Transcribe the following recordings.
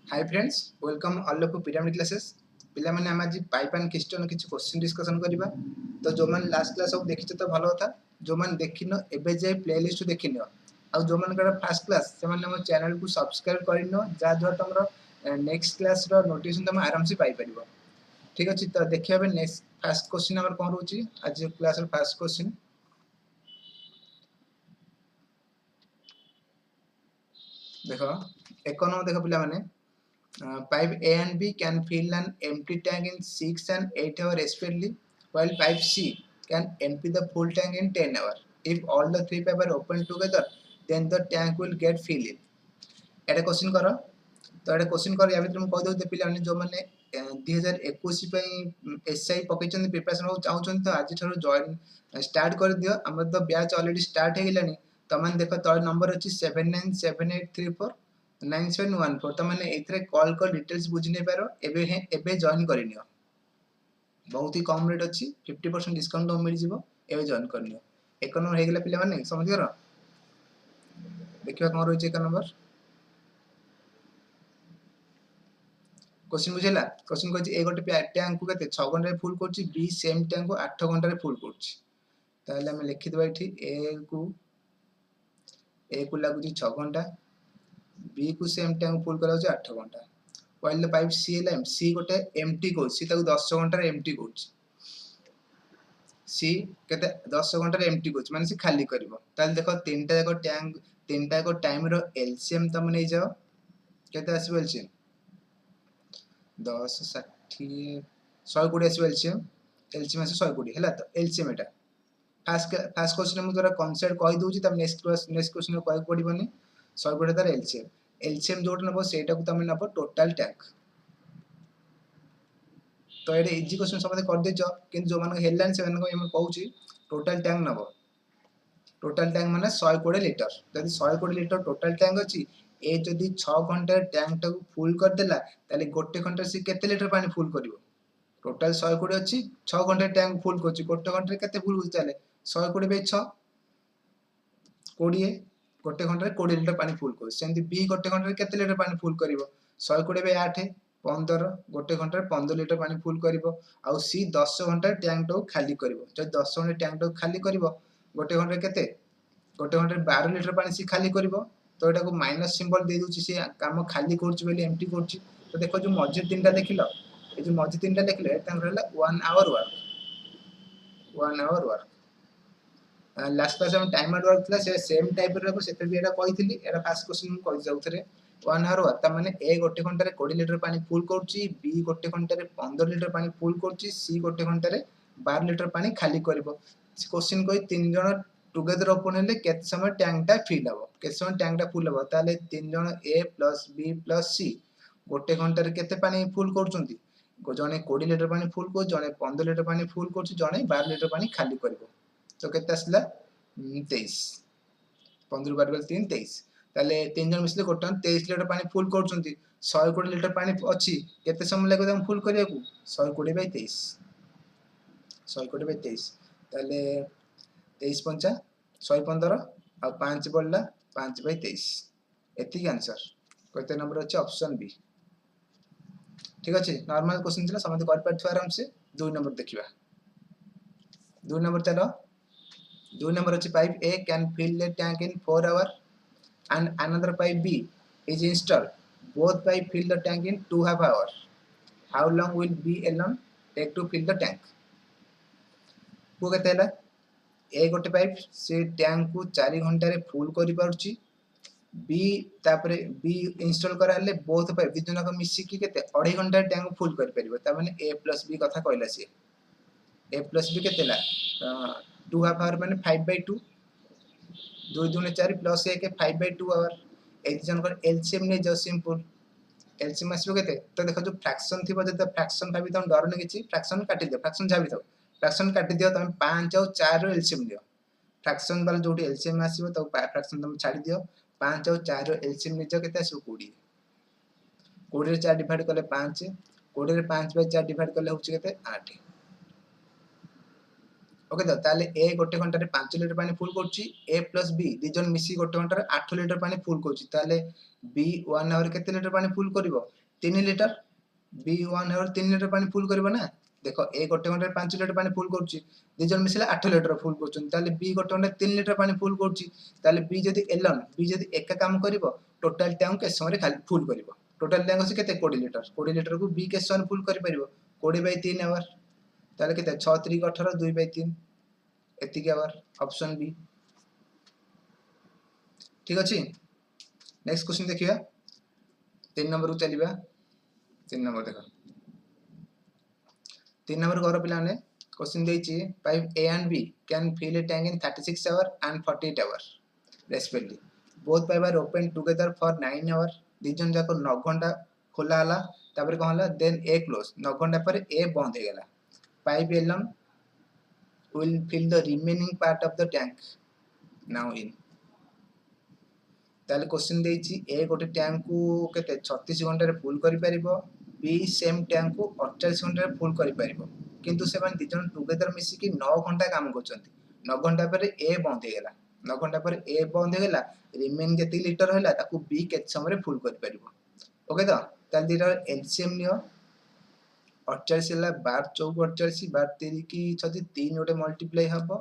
Hi friends, welcome all of pyramid classes. पिला माने हम आज पाइपान क्वेश्चन किछ क्वेश्चन डिस्कशन करबा। तो जो मन लास्ट क्लास सब देखिछ तो भलो था। जो मन देखिनो एबे जे प्लेलिस्ट देखिनो आ जो मन कर फर्स्ट क्लास से मन हम चैनल को सब्सक्राइब करिनो जा जो तमरो नेक्स्ट क्लास रो नोटिफिकेशन तुम आराम से पाई परिबो। ठीक अछि, तो देखिया बे नेक्स्ट फर्स्ट क्वेश्चन हमर कोन रहउची आज क्लास रो फर्स्ट क्वेश्चन। देखो एक नंबर देखो पिला माने pipe A and B can fill an empty tank in 6 and 8 hours respectively, while pipe C can empty the full tank in 10 hours. If all the three pipes are open together, then the tank will get filled. Etah question करो। तो एटा question कर या भीतर हम कह दउ पिला माने जो माने 2021 पई एसआई पकेचन प्रिपरेशन हो चाहउछन तो आज थारो जॉइन स्टार्ट कर दियो। हमर तो बैच ऑलरेडी स्टार्ट हे गेलानी। त मन देखो तो नंबर अछि 797834 9714। तो मैंने एथरे कॉल कर डिटेल्स बुझ नहीं पारो। एबे जॉइन करिनियो। बहुत ही कम रेट अछि, 50% डिस्काउंट मिल जिवो। एबे जॉइन करनियो। एक नंबर हे गेला पिला माने समझ गरो। देखिबा कोन रहै छै एक नंबर क्वेश्चन बुझेला। क्वेश्चन कहछि ए गोटे टैंक को केते 6 घंटा रे फुल करछि, बी सेम टैंक को 8 घंटा रे फुल करछि। ताले हम लिखि देबा एठी ए को लागु 6 घंटा, बी को सेम टैंक फुल करा 8 घंटा। while the pipe C line C गोटे एम्प्टी को सी ताको 10 घंटा रे एम्प्टी कोछ। सी केते 10 घंटा रे एम्प्टी कोछ माने से खाली करबो। ताले देखो तीनटा जाको टैंक तीनटा को टाइम रो एलसीएम तम नै जाओ। केते आसीबो एलसीएम 10 60 120 आसीबो एलसीएम। एलसीएम आसी 120 हैला। तो एलसीएम एटा फर्स्ट क्वेश्चन में तोरा कॉन्सेप्ट कहि दोछि तब नेक्स्ट क्वेश्चन कहि पडिबनी। 120 तार एलसीएम एलसीएम जोट नबो सेटा को तमे नबो टोटल टैंक। तो ये इजी क्वेश्चन समझ कर देछ किंतु जो मन हेडलाइन से मन को हम कहूची टोटल टैंक नबो। टोटल टैंक माने 120 लीटर। जदि 120 लीटर टोटल टैंक अछि, ए जदि 6 घंटा टैंक टाको फुल कर देला ताले गोटे घंटा से केते लीटर पानी फुल करिवो। टोटल 120 अछि, 6 घंटा टैंक फुल करछि, गोटे घंटा रे केते फुल होई ताले 120 बाय 6 20। गोटे घंटा रे 20 लीटर पानी फुल कर। सेंति बी गोटे घंटा रे केते लीटर पानी फुल करिवो 120 बाय 8 15। गोटे घंटा रे 15 लीटर पानी फुल करिवो। आउ सी 10 घंटा टैंक टाको खाली करिवो। जदि 10 घंटा टैंक टाको खाली करिवो गोटे घंटा रे केते गोटे घंटा रे 12 लीटर पानी सी खाली करिवो। तो एटा को माइनस सिंबल दे दोछि से काम खाली करछि बेली एम्प्टी करछि। तो देखो जो मझे तीनटा देखिलो ए जो मझे तीनटा देखले एटा रहला 1 hour work 1 hour work. Last class में टाइमर वर्क थला से सेम टाइप रे सेते भी एटा कहिथिली। एटा फर्स्ट क्वेश्चन में कहि जाउथरे 1 आवर वर्क त माने ए गोटे घंटा रे 20 लीटर पानी फुल करछि, बी गोटे घंटा रे 15 लीटर पानी फुल करछि, सी गोटे घंटा रे 12 लीटर पानी खाली करबो। क्वेश्चन कहि तीन जण टुगेदर ओपन हेले केते समय टैंक टा फिल हबो, केते समय टैंक टा फुल हबो। ताले तीन जण ए प्लस बी प्लस सी गोटे घंटा रे केते पानी फुल करछंती, जने 20 लीटर पानी फुल को, जने 15 लीटर पानी फुल करछि, जने 12 लीटर पानी खाली करबो। तो केते आसला 23 15 12 3 23। ताले तीन जण मिसले गोटे 23 लीटर पानी फुल करछंती। 120 लीटर पानी अछि, केते समय लागो हम फुल करिया को 120 बाय 23 120 बाय 23। ताले 23 पंचा 115 आ 5 पड़ला 5 बाय 23। एति आंसर कते नंबर अछि ऑप्शन बी। ठीक अछि, नॉर्मल क्वेश्चन छिला समझ कर पाछ आराम से। 2 नंबर देखिबा। 2 नंबर चलो। 2 नंबर अछि pipe A can fill the tank in 4 hours and another pipe B is installed. Both pipe fill the tank in 2.5 hours. How long will B alone take to fill the tank? को केते हला ए गोटे pipe से tank को 4 घंटा रे फुल करि पारुची। बी तापरे बी इंस्टॉल कराले बोथ पाइप दिजन को मिसी की केते 2.5 घंटा टैंक फुल कर परिबो। त माने ए प्लस बी कथा कहला सी ए प्लस बी केतेला 2.5 आवर माने 5/2 2 2 4 प्लस 1 5/2 आवर। एक जन को एलसीएम ने जो सिंपल एलसीएम आसबो केते। तो देखो जो फ्रैक्शन थिबो जते फ्रैक्शन भाबी त डर न किछि फ्रैक्शन काटि दियो, फ्रैक्शन झाबी दो, फ्रैक्शन काटि दियो तमे 5 और 4 रो एलसीएम दियो। फ्रैक्शन वाला जोटी एलसीएम आसीबो तो फ्रैक्शन तुम छाडी दियो। 5 और 4 रो एलसीएम निजो केते आसीबो 20 20 रे 4 डिवाइड करले 5 20 रे 5/4 डिवाइड करले होछि केते 8 ओके तो ताले ए गोटे घंटा रे 5 लिटर पानी फुल करछि ए प्लस बी दी जन मिसी गोटे घंटा रे 8 लिटर पानी फुल करछि ताले बी 1 आवर केते लिटर पानी फुल करिवो 3 लिटर बी 1 आवर 3 लिटर पानी फुल करिवो ना देखो ए गोटे घंटा रे 5 लिटर पानी फुल करछि दी जन मिसिले 8 लिटर फुल करछन ताले बी गोटे घंटा 3 लिटर पानी फुल करछि ताले बी जदी एलन बी जदी एका काम करिवो टोटल टैंक के समय रे खाली फुल करिवो टोटल टैंक से केते 20 लिटर को बी के समय फुल करि परिवो 20/3 आवर ताले केते 6 3 18 2/3 एतिक आवर ऑप्शन बी ठीक अछि नेक्स्ट क्वेश्चन देखिबा 3 नंबर को चलीबा 3 नंबर देखो 3 नंबर घर पिला ने क्वेश्चन देछि pipe A and B can fill a tank in 36 hour and 48 hour respectively both pipe are open together for 9 hour दिजन जाको 9 घंटा खोला हला तापर कोन हला देन ए क्लोज 9 घंटा पर ए बंद हे गेला pipe alone will fill the remaining part of the tank now in ताले क्वेश्चन देछि ए गोटे टैंक को केते 36 घंटा रे फुल करि परिबो बी सेम टैंक को 48 घंटा रे फुल करि परिबो किंतु सेवन दिजन टुगेदर मिसी की 9 घंटा काम करछंती 9 घंटा पर ए बंद हे गेला 9 घंटा पर ए बंद हे गेला रिमेन केते लीटर होला ताकू बी केते समय रे फुल करि परिबो ओके तो ताले दिरा एलसीएम नियो 48 ହେଲା 12 चौक 48 12 3 की छथि 3 गोटे मल्टीप्लाई हबो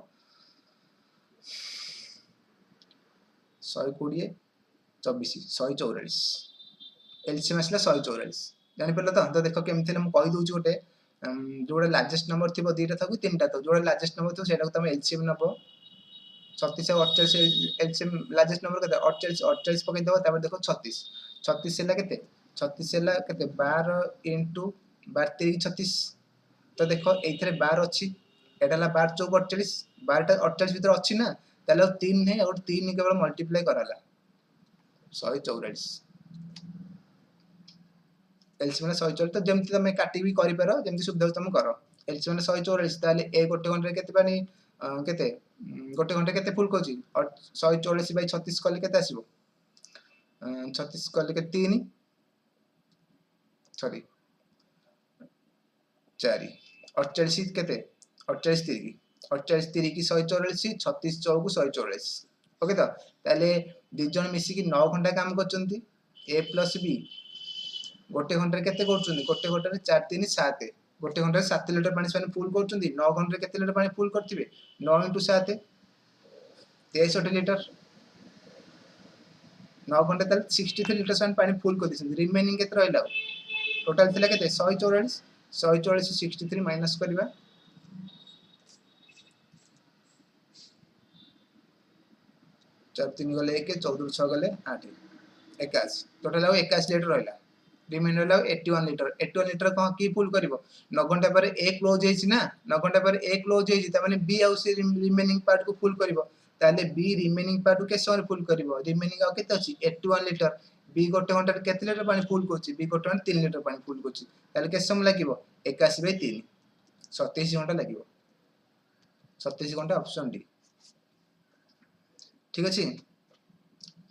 120 24 144 एलसीएम असला 144 जानि परला तो देखो केमथि हम कहि दउछु गोटे जोडा लार्जेस्ट नंबर थिबो दीटा थाकू तीनटा तो जोडा लार्जेस्ट नंबर थिबो सेटा तमे एलसीएम नबो 36 और 48 एलसीएम लार्जेस्ट नंबर केते 48 48 पकई दबो तापर देखो 36 36 हैला केते 36 हैला केते 12 * 12 3 36 तो देखो एथरे 12 अछि एटाला 12 चौक 48 12 टा 48 भीतर अछि ना ताले 3 नै और 3 केवल मल्टीप्लाई कराला 144 एलसीएम 144 तो जेमति तमे काटी भी करि पारो जेमति सुविधा तमे करो एलसीएम 144 ताले ए गोटे घंटा केते पानी केते गोटे घंटा केते फुल कोची और 144/36 कले केते आसीबो 36 कले के 3 सॉरी 4 48 केते 48 3 48 3 की 144 36 चौक 144 ओके तो ताले दी जन मिसी की 9 घंटा काम करचंती ए प्लस बी गोटे घंटा केते करचंती गोटे घंटा रे 4 3 7 गोटे घंटा 7 लिटर पानी से फुल करचंती 9 घंटा केते लिटर पानी फुल करथिबे 9 * 7 63 लिटर 9 घंटा तले 63 लिटर से पानी फुल कर दिसन रिमेनिंग केते रहला टोटल थिला केते 144 144 63 माइनस करबा 4 3 गले 1 14 6 गले 8 21 टोटल आ 21 लिटर रहला रिमेन रहला 81 लिटर कह की फुल करबो 9 घंटा पर ए क्लोज हेछि ना 9 घंटा पर ए क्लोज हेछि त माने बी आउ से रिमेनिंग पार्ट को फुल करबो ताले बी रिमेनिंग पार्ट को के समय फुल करबो रिमेनिंग आ केते अछि 81 लिटर बी गोटे घंटा केते लिटर पानी फुल करछि बी गोटे घंटा 3 लिटर पानी फुल करछि ताले के समय लागिवो 81/3 27 घंटा लागिवो 27 घंटा ऑप्शन डी ठीक अछि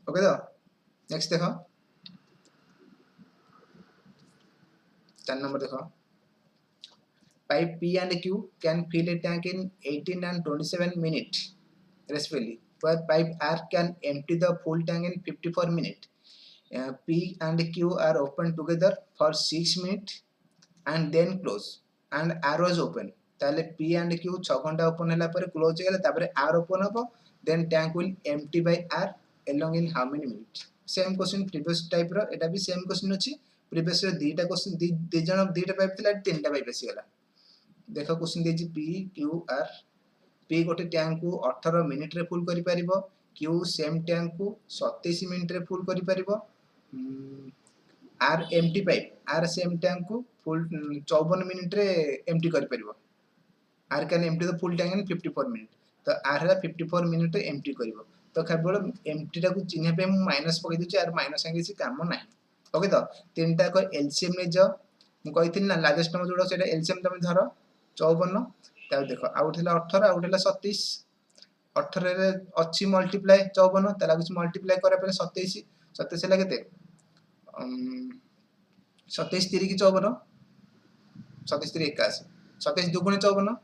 ओके तो नेक्स्ट देखो 4 नंबर देखो pipe P and Q can fill a tank in 18 and 27 minutes respectively where pipe R can empty the full tank in 54 minutes P and Q are open together for 6 minutes and then close and R was open ताले P and Q 6 घंटा open होला पर close हो गेला तापर R open हो then tank will empty by R along in how many minutes same question previous type रो एटा भी सेम क्वेश्चन अछि प्रीवियस रे दीटा क्वेश्चन दी जन दीटा पाइप थिला तीनटा पाइप आसी गेला देखो क्वेश्चन देछि P Q R P गोटे टैंक को 18 मिनिट रे फुल करि परिबो Q सेम टैंक को 27 मिनिट रे फुल करि परिबो R empty pipe R same tank को फुल 54 मिनिट रे एम्प्टी करि परिबो R can empty the full tank in 54 minute तो R हला 54 मिनिट रे एम्प्टी करिवो तो केवल एम्प्टी टा को चिन्हे पे मु माइनस पकई दउची आर माइनस संगे किसी काम नाही ओके तो तीनटा को एलसीएम ने जो मु कहिथिन ना लार्जेस्ट नंबर जोडो सेटा एलसीएम तमे धरो 54 ता देखो आउट हला 18 आउट हला 27 18 रे अछि मल्टीप्लाई 54 तला कुछ मल्टीप्लाई करे पे 27 27 हला केते 27 3 की 54 27 3 21 27 2 गुणे 54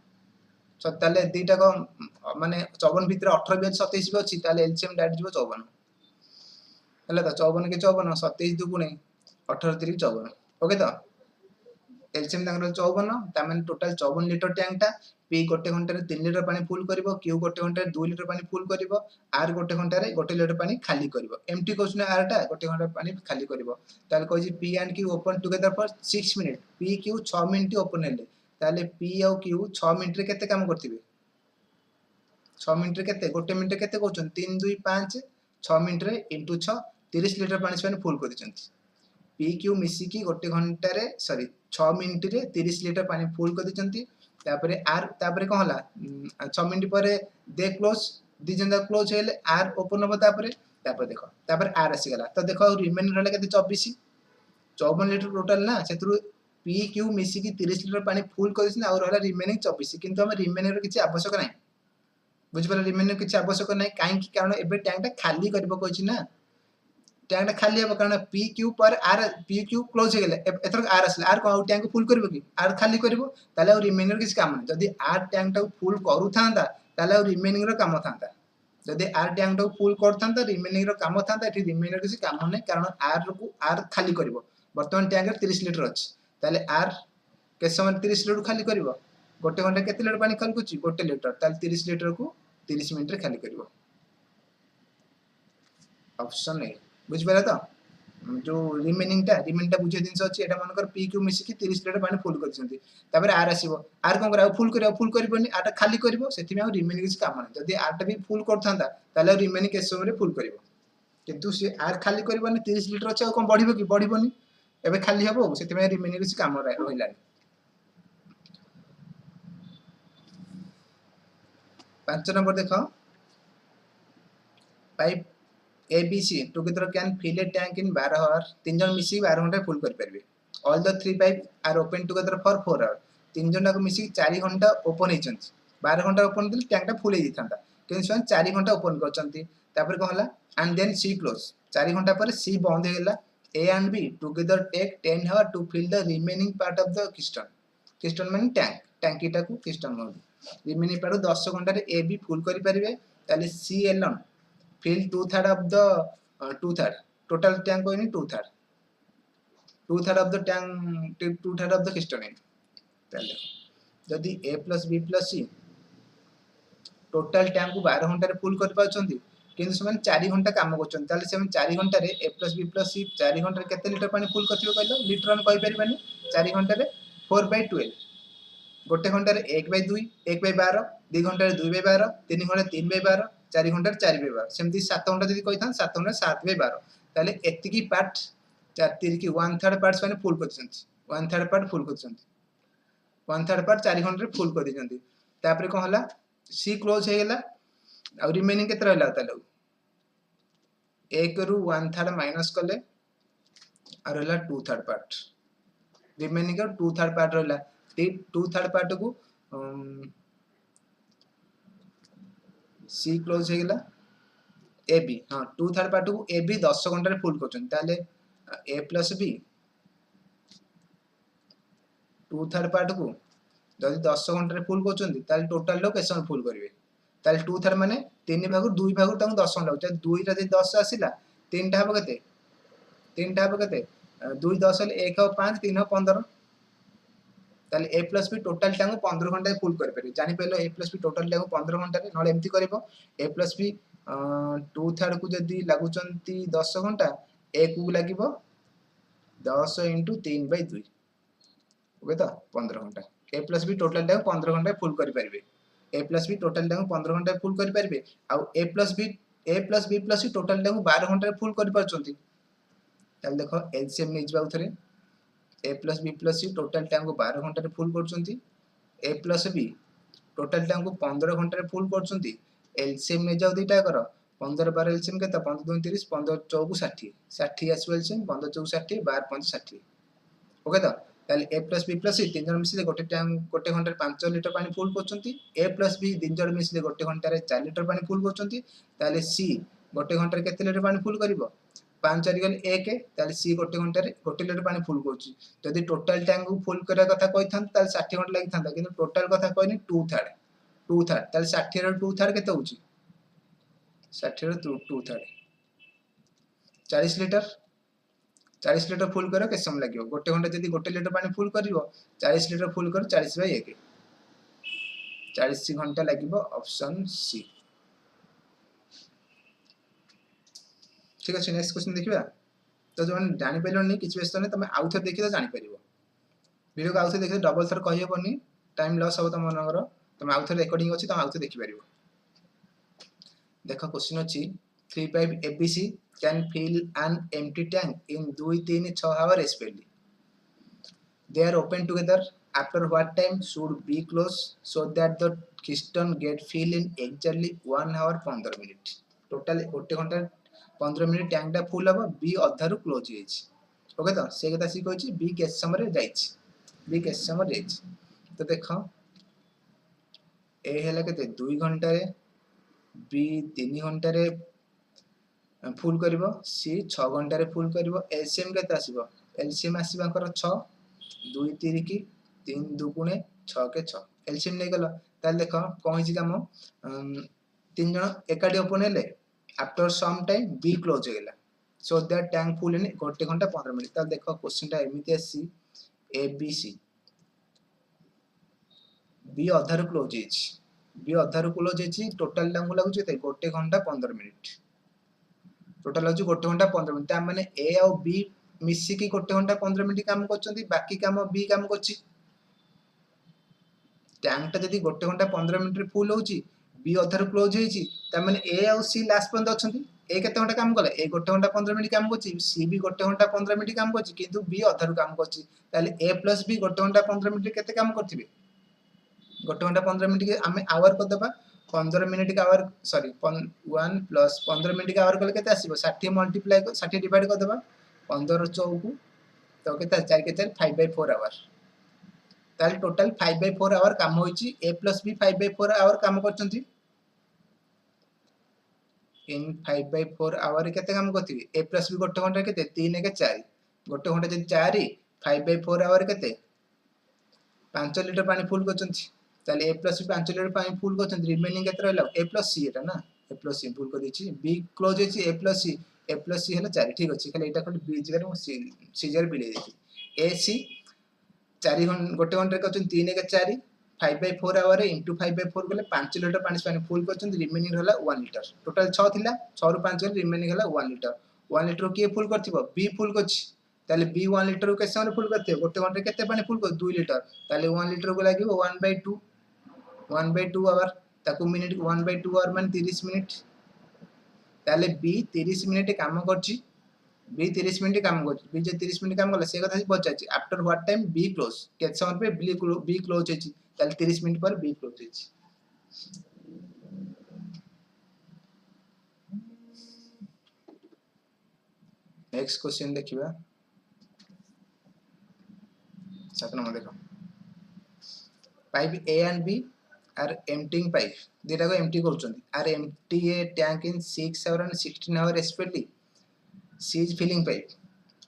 ताले दीटा को माने 54 भितर 18 भी 27 भी अछि ताले एलसीएम डायरेक्ट जीवो 54 हला तो 54 के 54 27 दुगुणे 18 3 54 ओके तो एलसीएम तांकर 54 ता माने टोटल 54 लीटर टैंक टा पी गोटे घंटे रे 3 लीटर पानी फुल करिवो क्यू गोटे घंटे रे 2 लीटर पानी फुल करिवो आर गोटे घंटे रे 1 लीटर पानी खाली करिवो एम्प्टी क्वेश्चन आर टा गोटे घंटे पानी खाली करिवो ताले कहै छी P and Q open together for 6 minute P Q 6 minute open हेले ताले पी और क्यू 6 मिनिट रे केते काम करथिबे 6 मिनिट रे केते गोटे मिनिट रे केते कहउछन 3 2 5 6 मिनिट रे इनटू 6 30 लीटर पानी से फुल कर दिछंती पी क्यू मिसी की गोटे घंटा रे सॉरी 6 मिनिट रे 30 लीटर पानी फुल कर दिछंती तापरे आर तापरे कोन हला 6 मिनिट परे दे क्लोज दी जंदा क्लोज हेले आर ओपन हो तापरे देखो तापरे आर आसी गला तो देखो रिमेनिंग रहले केते 24 54 लीटर टोटल ना सेतरु पी क्यू मिसी की 30 लीटर पानी फुल कर दिछन और रहला रिमेनिंग 24 किंतु हम रिमेनिंग रो किछि आवश्यक नै बुझ पर रिमेनिंग किछि आवश्यक नै काहे कि कारण एबे टैंक टा खाली करबो कहछि ना टैंक टा खाली हो कारण पी क्यू पर आर पी क्यू क्लोज हो गेले एथर आर असले आर को टैंक फुल करबो कि आर खाली करबो ताले और रिमेनिंग किछ काम नै जदी आर टैंक टा फुल करू थांदा ताले और रिमेनिंग रो काम थांदा जदी आर टैंक टा फुल कर थांदा रिमेनिंग रो काम थांदा एठी रिमेनिंग किछ काम नै कारण आर खाली करबो वर्तमान टैंक रे 30 लीटर अछि ताले आर के समय 30 लीटर खाली करबो गोटे घंटा केते लीटर पानी खाली कुछि गोटे लीटर ताले 30 लीटर को 30 मिनिट रे खाली करबो ऑप्शन ए बुझ पारा तो जो रिमेनिंग टा बुझे दिनस अछि एटा मानकर पी क्यू मिसी की 30 लीटर पानी फुल करछंती तापर आर आसीबो आर कोन करा फुल करबोनी आटा खाली करबो सेति में रिमेनिंग किछ काम नै जदी आर टा भी फुल करथांदा ताले रिमेनिंग के समय रे फुल करबो किंतु से आर खाली करबोनी 30 लीटर अछि कोन बढ़िबो कि बढ़िबोनी एबे खाली हबो सेति में रिमेनिंग किछ काम रहिलानी 5 नंबर देखो pipe ABC together can fill a tank in 12 hours तीन जन मिसी 12 घंटा फुल कर परबे all the three pipe are open together for 4 hours तीन जन को मिसी 4 घंटा ओपन हेचंती 12 घंटा ओपन दिल टैंक टा फुल हे थांदा किन से 4 घंटा ओपन करचंती तापर को हला एंड देन सी क्लोज 4 घंटा पर सी बंद हे गेला A and B together take 10 hours to fill the remaining part of the piston माने टैंकी टा को piston कहू रिमेनिंग पार्ट 10 घंटा रे A B फुल करि परिबे ताले C alone fill 2/3 of the 2/3 total tank कोइनी 2/3 of the tank 2/3 of the piston है ताले जदी A plus B plus C total tank को 12 घंटा रे फुल कर पाछंती किंतु से 4 घंटा काम करछन ताले से 4 घंटा रे A plus B plus C 4 घंटा रे केते लीटर पानी फुल करथिबो कहलो लीटर हम कहि परिबानी 4 घंटा रे 4/12 गोटे घंटा रे 1/2 1/12 2 घंटा रे 2/12 3 घंटा 3/12 4 घंटा 4/12 सेमती 7 घंटा जदी कहिथान 7 घंटा 7/12 ताले एतिकी पार्ट 4 3 की 1/3 पार्ट्स माने फुल करछंती 1/3 पार्ट फुल करछंती 1/3 पार्ट 4 घंटा रे फुल कर दिछंती तापरे को हला सी क्लोज हे गेला और रिमेनिंग केते रहला ताले 1 रु 1/3 माइनस कले और रहला 2/3 पार्ट रिमेनिंग का 2/3 पार्ट रहला 2/3 पार्ट को सी क्लोज हे गेला ए बी हां 2/3 पार्ट को ए बी 10 घंटा रे फुल करछन ताले ए प्लस बी 2/3 पार्ट को जदी 10 घंटा रे फुल करछन ताले टोटल लो केसन फुल करिवे ताले 2/3 माने 3 भाग 2 भाग तांको 10 घंटा 2 रा जे 10 आसीला 3 टा हबो केते 3 टा हबो केते 2 10 ले 1 और 5 3 और 15 ताले A plus B टोटल टांगो 15 घंटा फुल कर परबे जानि पहलो A plus B टोटल टांगो 15 घंटा रे नले एम्ति करबो A plus B 2/3 को जदी लागुचंती 10 घंटा A को लागिबो 10 * 3/2 ओके तो 15 घंटा A plus B टोटल टांगो 15 घंटा फुल कर परबे A plus B टोटल टांगो 15 घंटा फुल कर परबे आ A plus B plus C total टांगो 12 घंटा फुल कर परचंती ताले देखो एलसीएम नै जबाउ थरे A plus B plus C total tank को 12 घंटा रे फुल करछंती A plus B total tank को 15 घंटा रे फुल करछंती एलसीएम ने जाउ दिटा कर 15 12 एलसीएम केता 15 2 30 15 4 60 60 आसो एलसीएम 15 4 60 12 5 60 ओके तो ताले A plus B plus C तीन जन मिसिले गोटे टैंक गोटे घंटा रे 5 लीटर पानी फुल करछंती A plus B तीन जन मिसिले गोटे घंटा रे 4 लीटर पानी फुल करछंती ताले C गोटे घंटा रे केते लीटर पानी फुल करिवो 5 4 गल 1 ताले सी गोटे घंटा रे गोटे लीटर पानी फुल करछि जदी टोटल टैंक को फुल करा कथा कहि थान ताले 60 घंटा लागि थांदा किंतु टोटल कथा कहनी 2/3 2/3 ताले 60 रो 2/3 केते होउची 60 रो 2/3 40 लीटर 40 लीटर फुल करो के समय लागियो गोटे घंटा जदी गोटे लीटर पानी फुल करिवो 40 लीटर फुल करो 40/1 40 घंटा लागिवो ऑप्शन सी ठीक अछि नेक्स्ट क्वेश्चन देखिबा तो जो जानि पेलोनी किछ व्यस्त नै तमे आउ थर देखि तो जानि परिबो वीडियो को आउ थर देखि डबल थर कहि हेबोनी टाइम लॉस हो तम मनगर तमे आउ थर रिकॉर्डिंग अछि तमे आउ थर देखि परिबो देखो क्वेश्चन अछि 3 pipe ABC can fill an empty tank in 2 3 6 hours respectively they are open together after what time should be closed so that the piston get fill in exactly 1 hour 15 minute total 1 घंटा 15 minute tank टा full हबो B अधारु close होइछ okay तो से कथा सी कहछि B case समय रे जाइछ बी केस समय जाइछ तो देखो ए हेला केते 2 घंटा रे बी 3 घंटा रे फुल करिवो सी 6 घंटा रे फुल करिवो एलसीएम केते आसीबो एलसीएम आसीबा कर 6 2 3 की 3 2 गुणे 6 के 6 एलसीएम नै गलो ताले देखो कोन हि काम तीन जण एकाडी ओपन हेले after some time B close हो गेला so that tank full in 1 घंटा 15 मिनिट ताले देखो क्वेश्चन टा एमिति आसी ए बी सी बी अधारु क्लोज हिच बी अधारु क्लोज हिच टोटल टाइम लागु जेते 1 घंटा 15 मिनिट टोटल लागु 1 घंटा 15 मिनिट ता माने ए और बी मिसी की 1 घंटा 15 मिनिट काम करचंती बाकी काम बी काम करची टैंक टा जदी 1 घंटा 15 मिनिट रे फुल होची बी अधारु क्लोज होईची ता माने ए और सी लास्ट पर्यंत अछंती ए केते घंटा काम कले ए 1 घंटा 15 मिनिट काम करची सी भी 1 घंटा 15 मिनिट काम करची किंतु बी अधारु काम करची ताले ए प्लस बी 1 घंटा 15 मिनिट केते काम करथिबे 1 घंटा 15 मिनिट के हमें आवर को दबा 15 मिनिट का आवर सॉरी 1 प्लस 15 मिनिट का आवर कले केते आसीबो 60 मल्टीप्लाई 60 डिवाइड कर दबा 15 चौकु तो केते 4 के 4 5/4 आवर ताले टोटल 5/4 आवर काम होईची a plus b 5/4 आवर काम करचंती इन 5/4 आवर केते काम करथिबे a plus b 1 घंटा केते 3 के 4 1 घंटा जदी 4 5/4 आवर केते 5 लीटर पानी फुल करचंती ताले a plus b 5 लीटर पानी फुल करचंती रिमेनिंग केते रहला a plus c एटा ना a plus c फुल कर देची b क्लोज हेची a plus c हला 4 ठीक अछि खाली एटा खाली b जगह में c जगह बिले देची a c 4 घंटा 1 घंटा करचन 3 के 4 5/4 आवर इनटू 5/4 गले 5 लीटर पानी फुल करचन रिमेनिंग हला 1 लीटर टोटल 6 थिला 6 रु 5 गले रिमेनिंग हला 1 लीटर के फुल करथिबो बी फुल करछि ताले बी 1 लीटर के समय फुल करथे 1 घंटा केते पानी फुल कर 2 लीटर ताले 1 लीटर को लागिवो 1/2 आवर ताकू मिनिट 1/2 आवर मान 30 मिनिट ताले बी 30 मिनिट काम करछि बी 30 मिनिट काम करछि बी जे 30 मिनिट काम करला से कथा पचाछि after what time B close केत समय पे बी क्लोज हेछि ताले 30 मिनिट पर बी क्लोज हेछि नेक्स्ट क्वेश्चन देखिबा 7 नंबर देखो pipe A and B are emptying pipe देटा को एम्प्टी करचंती are empty a tank in 6 hours and 16 hours respectively C is filling pipe.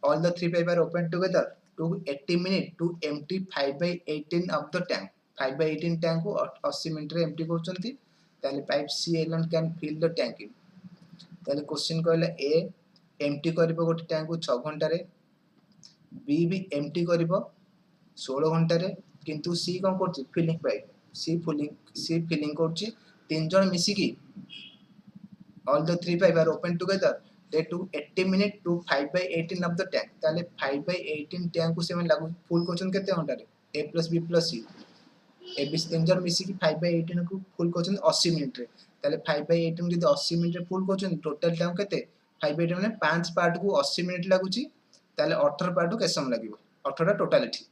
All the three pipes are open together to 80 minutes to empty 5/18 of the tank. 5/18 tank को 80 minute रे empty करचंती ताले pipe C alone can fill the tank in. ताले question कहले A empty करिवो गोटे tank को 6 घंटा रे B भी empty करिवो 16 घंटा रे किंतु C कोन करछि फिलिंग पाइप C फिलिंग करछि तीन जण मिसी की all the three pipes are open together they took 80 minutes to 5/18 of the tank ताले 5/18 टैंक को से में लागू फुल करछन केते घंटा रे a plus b plus c A B तीन जण मिसी की 5/18 को फुल करछन 80 मिनिट रे ताले 5/18 जदी 80 मिनिट रे फुल करछन टोटल टाइम केते 5/18 माने 5 पार्ट को 80 मिनिट लागुची ताले 18 पार्ट को के समय लागिवो 18 टा टोटलिटी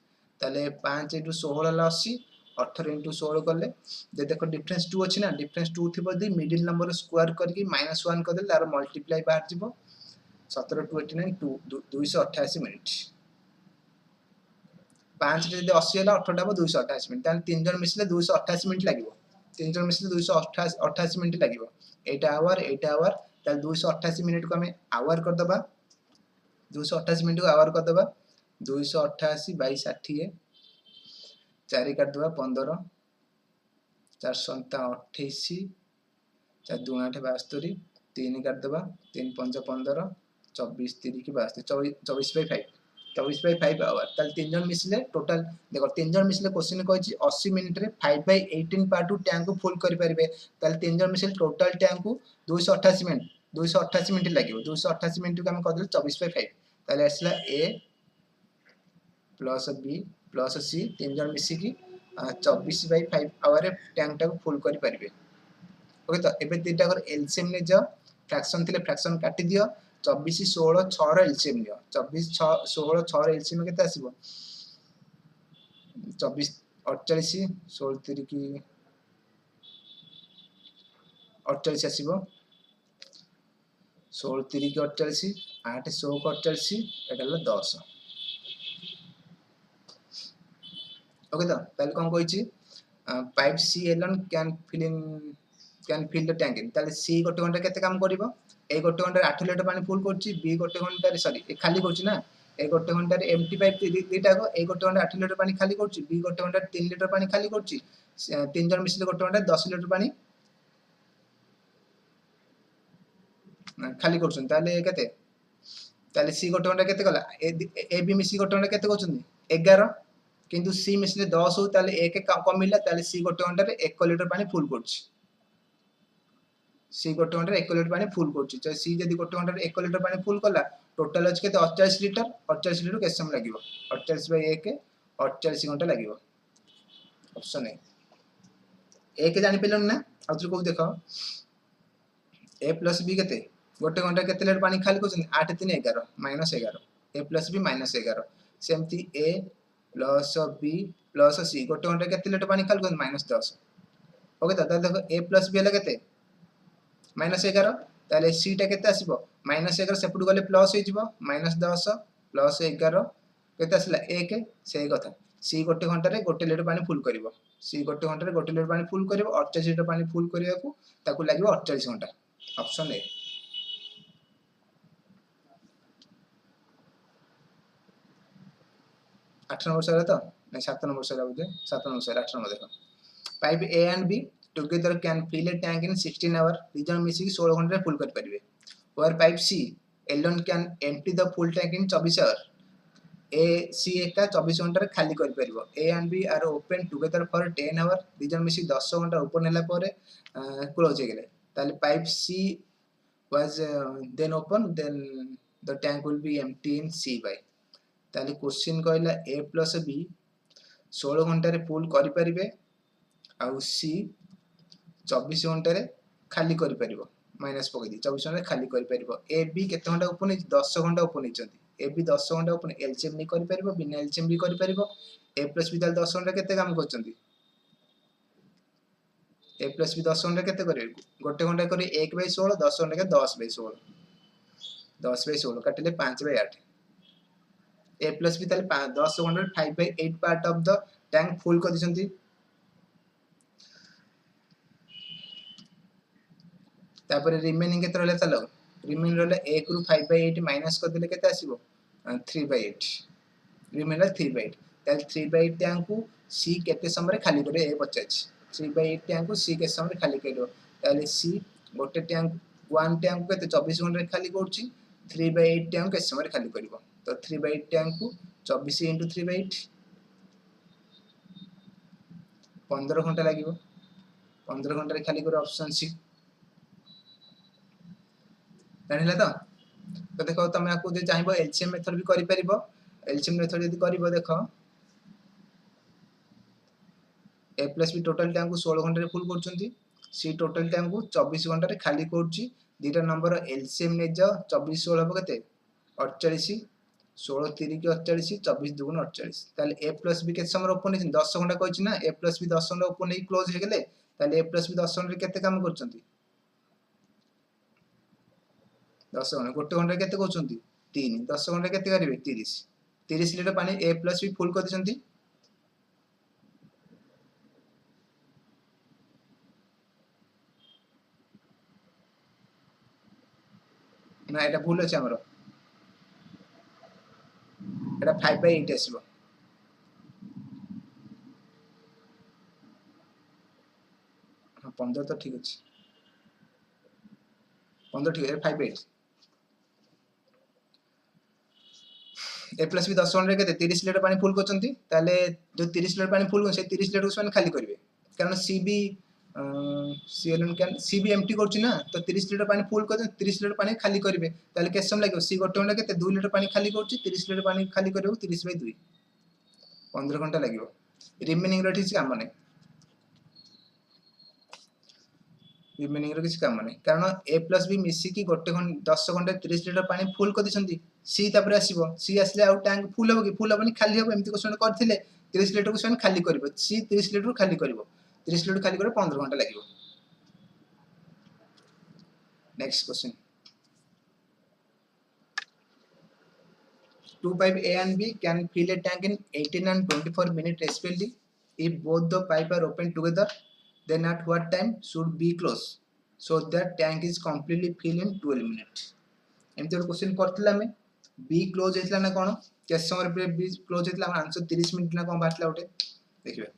ताले 5 * 16 ला 80 18 * 16 करले जे देखो डिफरेंस 2 अछि ना डिफरेंस 2 थिबो दी मिडिल नंबर स्क्वायर करके -1 कर दे तार मल्टीप्लाई बाहर जिवो 17 * 29 288 मिनिट 5 रे जदी 80 होला 18 टा 288 मिनिट ताले तीन जण मिसले 288 मिनिट लागिवो तीन जण मिसले 288 मिनिट लागिवो 8 आवर ताले 288 मिनिट को हमें आवर कर दबा 288 मिनिट को आवर कर दबा 288 / 60 4 काट दबा 15 चार सन्ता 28 चार दूना 8 72 3 काटदबा 3 5 15 24 3 की 72 24/5 24/5 आवर ताल तीन जन मिसले टोटल देखो तीन जन मिसले क्वेश्चन कहछि 80 मिनिट रे 5/18 पार्ट टैंक को फुल करि परिबे ताल तीन जन मिसले टोटल टैंक को 288 मिनिट 288 मिनिट लागिवो 288 मिनिट को हम कदल 24/5 ताले असला ए प्लस बी प्लस सी तीन जन मिसी की 24/5 आवर टैंक टा को फुल करि परिबे ओके तो एबे तीटा कर एलसीएम ने जा फ्रैक्शन थिले फ्रैक्शन काटी दियो 24 16 6 रो एलसीएम लियो 24 6 16 6 रो एलसीएम केते आसीबो 24 48 16 3 की 48 आसीबो 16 3 की 48 8 16 को 48 एटा ल 10 ओके तो ताले कोन कहिछि pipe C alone can fill the tank ताले सी गोटे घंटा केते काम करिवो ए गोटे घंटा 8 लीटर पानी फुल करछि बी गोटे घंटा रे सॉरी ए खाली करछि ना ए गोटे घंटा रे एम्प्टी पाइप दीटा को ए गोटे घंटा 8 लीटर पानी खाली करछि बी गोटे घंटा 3 लीटर पानी खाली करछि तीन जन मिसले गोटे घंटा 10 लीटर पानी खाली करछन ताले केते ताले सी गोटे घंटा केते गला ए बी मिसी गोटे घंटा केते करछन 11 किंतु सी मिसले 10 हो ताले एक कमिला ताले सी गोटे घंटा रे 1 लीटर पानी फुल करछि सी गोटे घंटा 1 लीटर पानी फुल करछि तो सी जदी गोटे घंटा रे 1 लीटर पानी फुल कला टोटल अछि केते 48 लीटर 48 लीटर केते समय लागिवो 48/1 48 घंटा लागिवो ऑप्शन ए एक जानि पेलन ना आउथु को देखो ए प्लस बी केते गोटे घंटा केते लीटर पानी खाली करछन 8 3 11 -11 ए प्लस बी -11 सेमती ए प्लस बी प्लस सी गोटे घंटा केते लीटर पानी खाली करछन -10 ओके तो देखो ए प्लस बी हला केते -11 ताले सी टा केते आसीबो -11 सेपटु गले प्लस होई जिवो -10 प्लस 11 केते आसला 1 से कथा सी गोटे घंटा रे गोटे लीटर पानी फुल करिवो सी गोटे घंटा रे गोटे लीटर पानी फुल करिवो 48 लीटर पानी फुल करिया को ताकू लागिवो 48 घंटा ऑप्शन ए 8 नंबर सर तो नहीं 7 नंबर सर बुझे 7 नंबर सर 8 नंबर देखो pipe A and B together can fill a tank in 16 hour दीजन मिसी 16 घंटा रे फुल कर परिबे और pipe C alone can empty the full tank in 24 hour ए सी एका 24 घंटा रे खाली कर परिबो A and B are open together for 10 hour दीजन मिसी 10 घंटा ओपन हैला परे क्लोज हे गेले ताले pipe C was then open then the tank will be empty in C by ताले क्वेश्चन कहला A plus B 16 घंटा रे फुल करि परिबे आउ C 24 घंटा रे खाली करि परिबो माइनस पकई दी 24 घंटा खाली करि परिबो A B केते घंटा ओपन 10 घंटा ओपन हिचंती A B 10 घंटा ओपन एलसीएम नि करि परिबो बिना एलसीएम भी करि परिबो A plus B ताले 10 घंटा केते काम करचंती ए प्लस बी 10 घंटा केते करे गोटे घंटा करे 1/16 10 घंटा के 10/16 10/16 काटिले 5/8 ए प्लस बी ताले 10 घंटा 5/8 part of the tank full कर दिसंती तापर रिमेनिंग केते रहले तालो रिमेनिंग रहले 1 रु 5/8 माइनस कर दिले केते आसीबो 3/8 रिमेनिंग 3/8 ताले 3/8 टैंक को सी केते समय खाली करे ए पचाछ 3/8 टैंक को सी के समय खाली करियो ताले सी गोटे टैंक 1 टैंक केते 24 घंटा खाली करछि 3/8 टैंक के समय खाली करिवो तो 3/8 टैंक को 24 * 3/8 15 घंटा लागिवो 15 घंटा रे खाली करो ऑप्शन सी जानिला तो देखो तमे आकु जे चाहिबो एलसीएम मेथड भी करि परिबो एलसीएम मेथड यदि करिवो देखो ए प्लस बी टोटल टैंक को 16 घंटा रे फुल करचंती सी टोटल टैंक को 24 घंटा रे खाली करची दीटा नंबर एलसीएम ने जा 24 16 हो केते 48 16 3 की 48 24 2 48 ताले ए प्लस बी के समय ओपन है 10 घंटा कहछि ना ए प्लस बी 10 घंटा ओपन है क्लोज हे गेले ताले ए प्लस बी 10 घंटा रे केते काम करचंती 10 घंटा गोटे घंटा केते कहउचंती 3 10 घंटा केते करिवे 30 30 लीटर पानी ए प्लस बी फुल कर दिसंती ना एटा भूल अछि हमरो एटा 5/8 आसीबो 15 तो ठीक अच्छे 15 ठीक है 58 ए प्लस बी 10 घंटे के 30 लीटर पानी फुल करछंती ताले जो 30 लीटर पानी फुल से 30 लीटर उसमें खाली करिवे कारण सी बी सीएलएन कैन सी बी एम्प्टी करछि ना तो 30 लीटर पानी फुल कर 30 लीटर पानी खाली करिवे ताले केस समय लागो सी गोटे घंटा के 2 लीटर पानी खाली करछि 30 लीटर पानी खाली करिवो 30/2 15 घंटा लागिवो रिमेनिंग रो ठीक काम नै रिमेनिंग रो किछ काम नै कारण ए प्लस बी मिसी की गोटे 10 घंटा 30 लीटर पानी फुल कर दिसंती सी तापर आसीबो सी आसले आउ टैंक फुल हो कि फुल होबनी खाली होबो एमती क्वेश्चन करथिले 30 लीटर क्वेश्चन खाली करबो सी 30 लीटर खाली करबो 30 लीटर खाली करे 15 घंटा लागिवो next question 2 pipe A and B can fill a tank in 18 and 24 minutes respectively if both the pipe are open together then at what time should B close so that tank is completely filled in 12 minutes एमती एक question करथिला में B close हेतला ना कोन case समय पे B close हेतला हम answer 30 minute ना कोन बाटला उठे देखिबे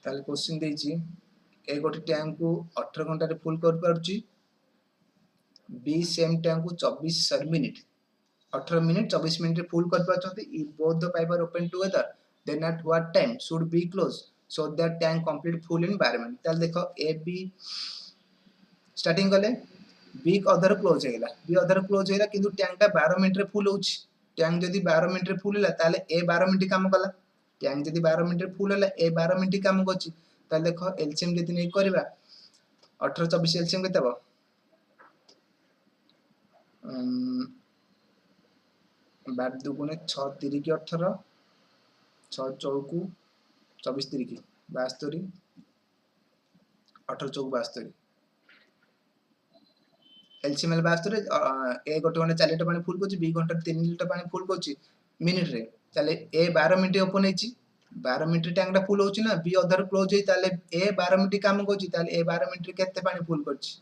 ताले क्वेश्चन देछि ए गोटे टैंक को 18 घंटा रे फुल कर परछि B सेम टैंक को 24 मिनिट 18 मिनट 24 मिनट रे फुल कर पाछंती if both the pipe are open together then at what time should be close so that tank complete full in 12 minute ताल देखो ए बी स्टार्टिंग गले B अधर close हेला B अधर close हेला किंतु टैंक ता 12 मिनट रे फुल होउची टैंक जदी 12 मिनट रे फुल होला ताले ए 12 मिनट काम कला टैंक जदी 12 मिनट रे फुल होला ए 12 मिनट काम करची ताल देखो एलसीएम जदी नै करबा 18 24 एलसीएम केते बा 12 दुगुणे 6 3 की 18 6 चौकू 24 3 की 72 18 चौक 72 एलसीएम 72 ए गोटे घंटा 4 लीटर पानी फुल करछि बी घंटा 3 लीटर पानी फुल करछि मिनिट रे ताले ए 12 मिनिट ओपन हेछि 12 मिनिट टैंक टा फुल होछि ना बी अदर क्लोज हे ताले ए 12 मिनिट काम करछि ताले ए 12 मिनिट रे केते पानी फुल करछि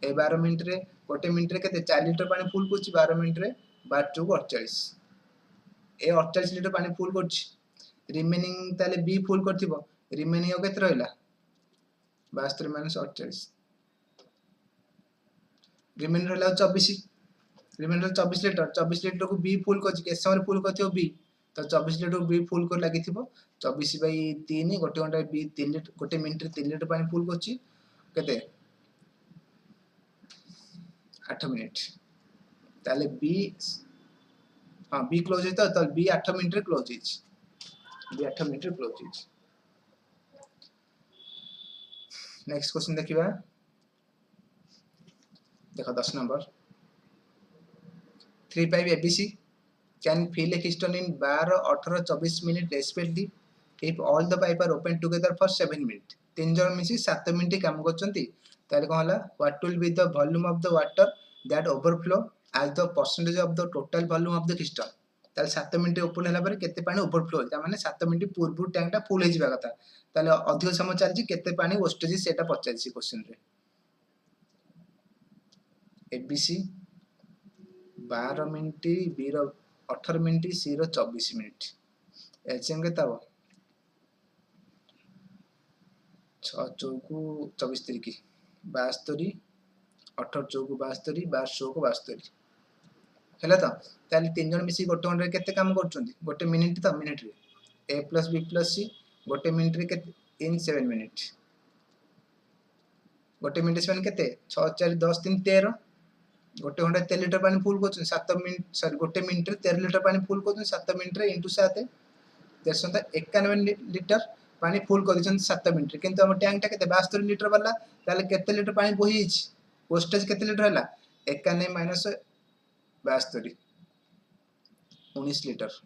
ए 12 मिनिट रे गोटे मिनिट रे केते 4 लीटर पानी फुल करछि 12 मिनिट रे 12 चौक 48 ए 48 लीटर पानी फुल करछि रिमेनिंग ताले बी फुल करथिबो रिमेनिंग केते रहला 72 - 48 रिमेनिंग रहला 24 रिमेनिंग 24 लीटर को बी फुल करछि के समय फुल करथिबो बी तो 24 लीटर को बी फुल कर लागिथिबो 24/3 गोटे घंटा बी 3 लीटर गोटे मिनिट रे 3 लीटर पानी फुल करछि केते 8 मिनिट ताले बी हां बी क्लोज है तो बी 8 मिनिट रे क्लोज हिच बी 8 मिनिट रे क्लोज हिच नेक्स्ट क्वेश्चन देखिबा देखो 10 number 3 pipe ABC can fill a piston in 12 18 24 minutes respectively if all the pipe are open together for 7 minutes तीन जन मिसी 7 मिनिट काम करचंती ताले कोन हला what will be the volume of the water that overflow as the percentage of the total volume of the piston ताले 7 minute open हला पर केते पानी ओवरफ्लो होता माने 7 मिनिट पूर्व टैंक टा फुल हे जिबा कथा ताले अधिक समय चलची केते पानी वेस्टेज सेटा पचासी क्वेश्चन रे एबीसी 12 मिनिट बी रो 18 मिनिट सी रो 24 मिनिट एचएम केता हो 6 चौकू 24 3 की 72 18 चौकू 72 12 चौकू 72 हैला त ताले तीन जन मिसी गोटे घंटा केते काम करचंती गोटे मिनिट त मिनिट रे ए प्लस बी प्लस सी गोटे मिनिट रे केते इन 7 मिनिट गोटे मिनिट सेवन केते 6 4 10 3 13 गोटे घंटा 13 लीटर पानी फुल करछन 7 मिनिट सॉरी गोटे मिनिट रे 13 लीटर पानी फुल करछन 7 मिनिट रे इनटू 7 देसंता 91 लीटर पानी फुल करछन 7 मिनिट रे किंतु हम टैंक टा केते 72 लीटर वाला ताले केते लीटर पानी बोही छि वेस्टेज केते लीटर हला 91 - 72 19 लीटर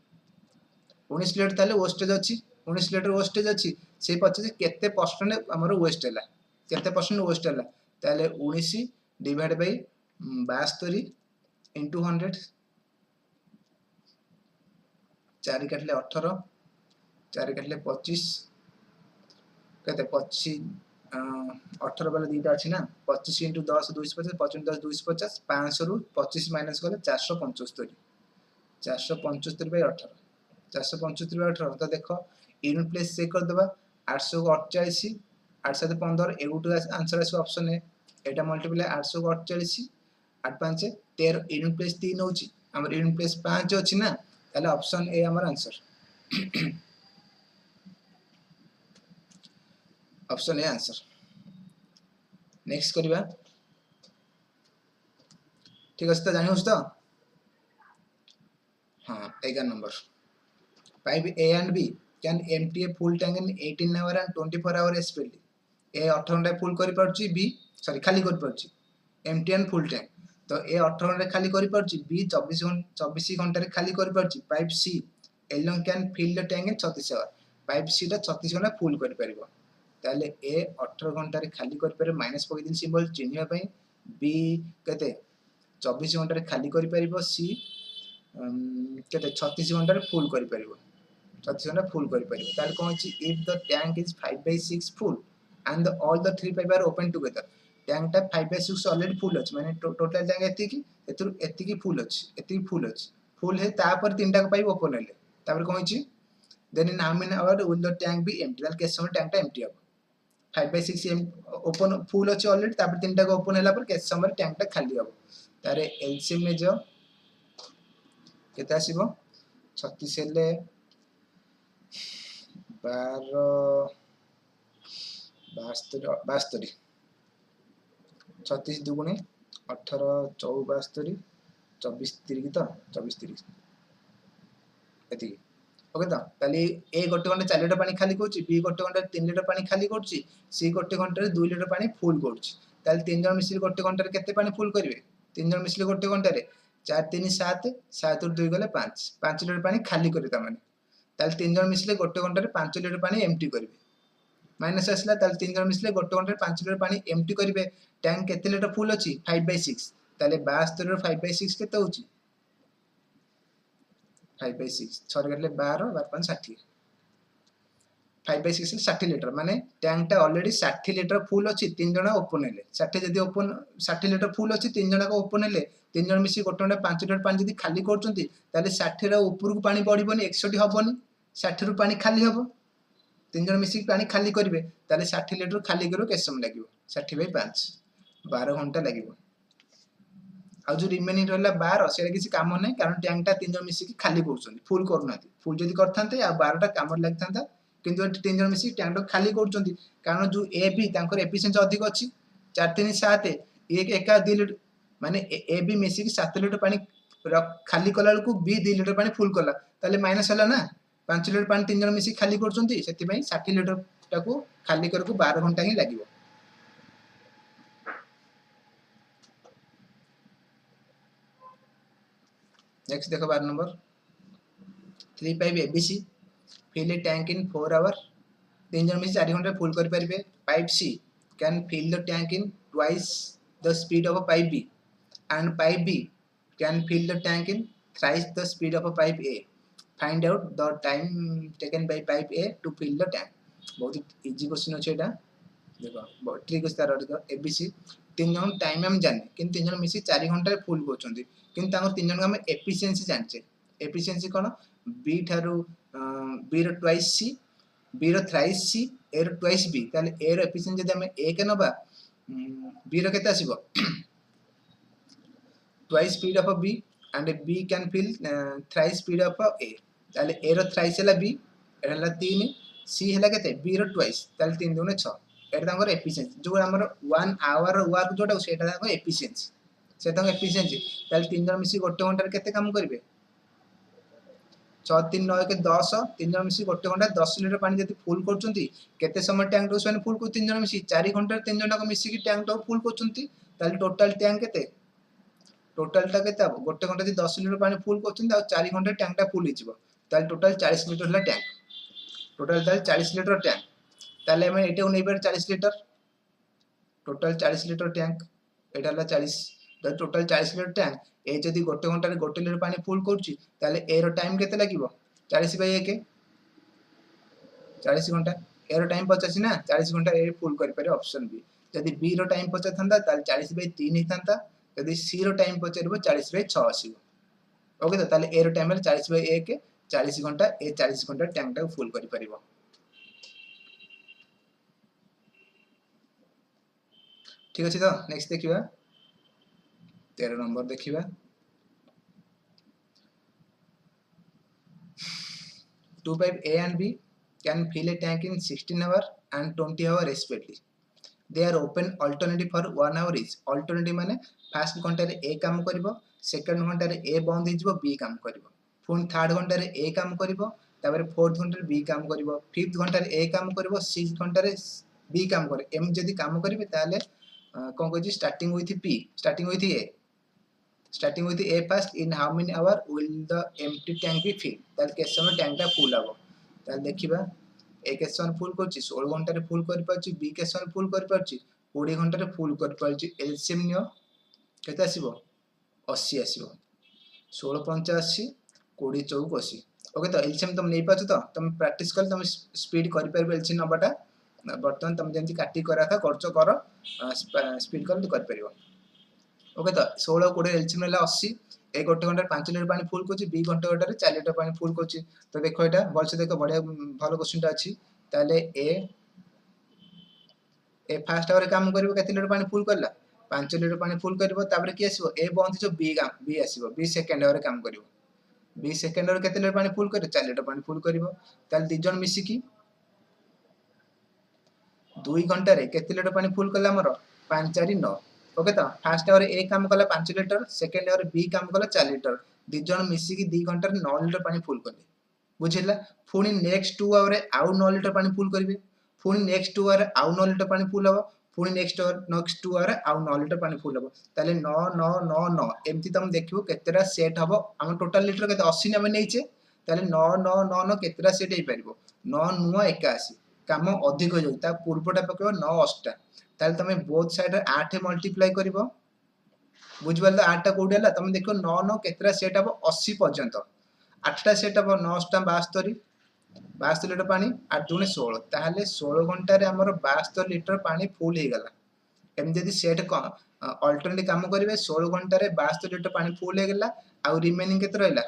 19 लीटर ताले वेस्टेज अछि 19 लीटर वेस्टेज अछि से पछे केते परसेंट हमर वेस्ट हला केते परसेंट वेस्ट हला ताले 19 डिवाइड बाय 72 into 100 4 काटले 18 4 काटले 25 कहते 25 18 वाला दीटा अछि ना 25 into 10 250 25 10 250 500 रु 25 माइनस करले 475 475 by 18 475 by 18 तो देखो यूनिट प्लेस चेक कर देबा 800 को 48 8 7 15 एगुटू आंसर आसो ऑप्शन ए एटा मल्टीप्लाई 800 को 48 8 5 13 यूनिट प्लेस 3 होची हमर यूनिट प्लेस 5 अछि ना ताले ऑप्शन ए हमर answer option A answer next करिबा ठीक अछि त जानि होस त हां 11 number pipe A and B can empty a full tank in 18 hour and 24 hour respectively A 18 घंटा फुल करि परछि B सॉरी खाली करि परछि empty and full tank तो A 18 घंटा खाली करि परछि B 24 घंटा रे खाली करि परछि pipe C alone can fill the tank in 36 hour pipe C टा 36 घंटा फुल करि परिबो ताले A 18 घंटा रे खाली करि पारे माइनस पकि दिन सिंबल चिन्हिबा पई B कते 24 घंटा रे खाली करि परिबो C कते 36 घंटा रे फुल करि परिबो 36 घंटा फुल करि परिबो ताले कोन अछि if the tank is 5/6 full and all the three pipe are open together tank टा 5/6 ऑलरेडी फुल अछि माने टोटल टैंक एति की फुल अछि फुल है तापर तीनटा पाइप ओपन हेले तापर कोन अछि then in how many hour will the tank be empty ताले केस समय टैंक टा एम्प्टी हो 5/6 ओपन फुल अछि ऑलरेडी तापर तीनटा को ओपन होला पर केस समय टैंक टा खाली हो तारे एलसीएम में जो केते आसीबो 36 हेले 12 72 36 दुगुणे 18 72 24 30 तो 24 30 एति ओके तो ताली ए गोटे घंटा 4 लीटर पानी खाली करछि बी गोटे घंटा 3 लीटर पानी खाली करछि सी गोटे घंटा रे 2 लीटर पानी फुल करछि ताली तीन जन मिसिल गोटे घंटा रे केते पानी फुल करिवे तीन जन मिसिल गोटे घंटा रे 4 3 7 7 2 गले 5 5 लीटर पानी खाली करि ता माने ताली तीन जन मिसिले गोटे घंटा रे 5 लीटर पानी एम्प्टी करिवे माइनस आसला ताले तीन जन मिसिले गोटे घंटा रे 5 लीटर पानी एम्प्टी करिवे टैंक केते लीटर फुल अछि 5/6 ताले 72 रो 5/6 केते होछि 5/6 6 गले 12 5 60 5/6 60 लीटर माने टैंक टा ऑलरेडी 60 लीटर फुल अछि तीन जना ओपन हेले 60 जदी ओपन 60 लीटर फुल अछि तीन जना को ओपन हेले तीन जन मिसी गोटे घंटा 5 लीटर पानी जदी खाली करचंती ताले 60 रो ऊपर को पानी पड़िबोनी 61 हबोनी 60 रो पानी खाली हबो तीन जन मिसी पानी खाली करिवे ताले 60 लीटर खाली करो केस समय लागिवो 60/5 12 घंटा लागिवो आ जो रिमेनिंग रहला 12 सेरा किसी काम नै कारण टैंक टा तीन जन मिसी खाली करछन फुल करनाती फुल जदी करथांते आ 12 टा काम लागथांता किंतु तीन जन मिसी टैंक खाली करछंती कारण जो ए बी तांकर एफिशिएंसी अधिक अछि 4 3 7 एक एका 2 लीटर माने ए बी मिसी की 7 लीटर पानी खाली कला को बी 2 लीटर पानी फुल कला ताले माइनस हला ना 5 लीटर पानी तीन जन मिसी खाली करछंती सेति पई 60 लीटर टाको खाली करको 12 घंटा ही लागिवो नेक्स्ट देखो 12 number 3 pipe ABC fill a tank in 4 hour तीन जन मिसी 4 घंटा फुल कर परिबे pipe C can fill the tank in twice the speed of a pipe B and pipe B can fill the tank in thrice the speed of a pipe A find out the time taken by pipe A to fill the tank बहुत easy question अछि एटा देखो बहुत trick अछि तार ABC तीन जन time हम जाने किन तीन जन मिसी 4 घंटा रे फुल करछंती किन तांगर तीन जन हम एफिशिएंसी जानचे एफिशिएंसी कोन बी थारु बी रो ट्वाइस सी बी रो थ्राइस सी ए रो ट्वाइस बी ताले ए रो एफिशिएंसी जदि हम ए के नबा बी रो केते आसीबो twice speed of B and B can fill thrice speed of A ताले ए रो थ्राइस हला बी एहला 3 सी हला केते बी रो ट्वाइस ताले 3 दुने 6 एटा तांगर एफिशिएंसी जो हमर 1 आवर वर्क जोटा सेटा तांगर एफिशिएंसी से तांगर एफिशिएंसी ताले 3 जन मिसी गोटे घंटा रे केते काम करिवे 6 3 9 के 10 तीन जन मिसी गोटे घंटा 10 लीटर पानी जति फुल करचंती केते समय टैंक रो सेन फुल को तीन जन मिसी 4 घंटा तीन जन को मिसी की टैंक तो फुल करचंती ताले टोटल टैंक केते टोटल टा केते अब गोटे घंटा 10 लीटर पानी फुल करचंती आ 4 घंटा टैंक टा फुल हिजिवो ताले टोटल 40 लीटर हला टैंक टोटल ताले 40 लीटर टैंक ताले हम एटे उनेबर 40 लीटर टोटल 40 लीटर टैंक एटा हला 40 तो टोटल 40 लीटर टैंक ए जदी गोटे घंटा रे गोटे लीटर पानी फुल करछि ताले ए रो टाइम केते लागिवो 40/1 40 घंटा ए रो टाइम 50 ना 40 घंटा ए फुल करि पारे ऑप्शन बी जदी बी रो टाइम 50 थांदा ताले 40/3 ही थांदा जदी सी रो टाइम पचरबो 40/6 आसीबो ओके तो ताले ए रो टाइम 40/1 40 घंटा ए 40 घंटा टैंक टा फुल करि परिबो ठीक अच्छे तो नेक्स्ट देखा 13 नंबर देखा two pipe A and B can fill a tank in 16 hours and 20 hours respectively. They are open alternative for 1 hour each. Alternative माने फर्स्ट घंटे रे A काम करिवो, सेकंड घंटे रे A बंद हिजबो B काम करिवो, पुन थर्ड घंटे रे A काम करिवो, तापर फोर्थ घंटे रे B काम करिवो, फिफ्थ घंटे रे A काम करिवो, सिक्स्थ घंटे रे B काम करे। एम जदी काम करिवे ताले कोन कहछि starting with P, starting with A, starting with A first, in how many hour will the empty tank be filled? ताल के समय टैंक टा फुल हबो। ताल देखिबा A के समय फुल करछि 16 घंटा रे फुल कर पाछि, B के समय फुल कर पाछि 20 घंटा रे फुल कर पाछि। एलसीएम नियो केते आसीबो 80 आसीबो। 16 85 20 84। ओके तो एलसीएम तुम नै पाछो तो तुम प्रैक्टिस कर तुम स्पीड कर परबो एलसीएम नंबरटा। बर्तमान तुम जेंति काटी करा था खर्च कर स्पीड कर परबो। ओके तो 16 20 एलसीएम ले 80 ए गोटे घंटा 5 लीटर पानी फुल कोची, बी घंटा घंटा 4 लीटर पानी फुल कोची। तो देखो एटा बल से देखो बढ़िया भलो क्वेश्चनटा अछि। ताले ए फर्स्ट आवर काम करिवो केते लीटर पानी फुल करला 5 लीटर पानी फुल करिवो, तापर की आसीबो ए बंद जो बी आसीबो, बी सेकंड आवर काम करिवो, बी सेकंड आवर केते लीटर पानी फुल करे 4 लीटर पानी फुल करिवो। ताले दी जण मिसी की 2 घंटा रे केते लीटर पानी फुल करला हमर 5 4 9। ओके तो फर्स्ट आवर ए काम कला 5 लीटर, सेकंड आवर बी काम कला 4 लीटर, दी जण मिसी की 2 घंटा रे 9 लीटर पानी फुल करले। बुझिला पुनी नेक्स्ट 2 आवर रे आउ 9 लीटर पानी फुल करिवे, पुनी नेक्स्ट 2 आवर रे आउ 9 लीटर पानी फुल हबो, पुनी नेक्स्ट 2 आवर रे आउ 9 लीटर पानी फुल हबो। ताले 9 9 9 9 एमती तुम देखिबो केतेरा सेट हबो। हम टोटल लीटर केते 80 ने नेइचे, ताले 9 9 9 9 केतेरा सेट हे परिबो 9 9 81 काम अधिक हो जाउ। ता पूर्वटा पकेबो 9 8 ताले तमे बोथ साइड रे 8 मल्टीप्लाई करिवो। बुझिबल 8 टा कोडी हला तमे देखो 9 9 केतेरा सेट हबो 80 पर्यंत। 8 टा सेट हबो 9 टा 72 72 लीटर पानी 8 दुने 16 ताहले 16 घंटा रे हमर 72 लीटर पानी फुल हे गला। एम जदी सेट अल्टरनेटिव काम करिवे 16 घंटा रे 72 लीटर पानी फुल हे गला। आ रिमेनिंग केते रहला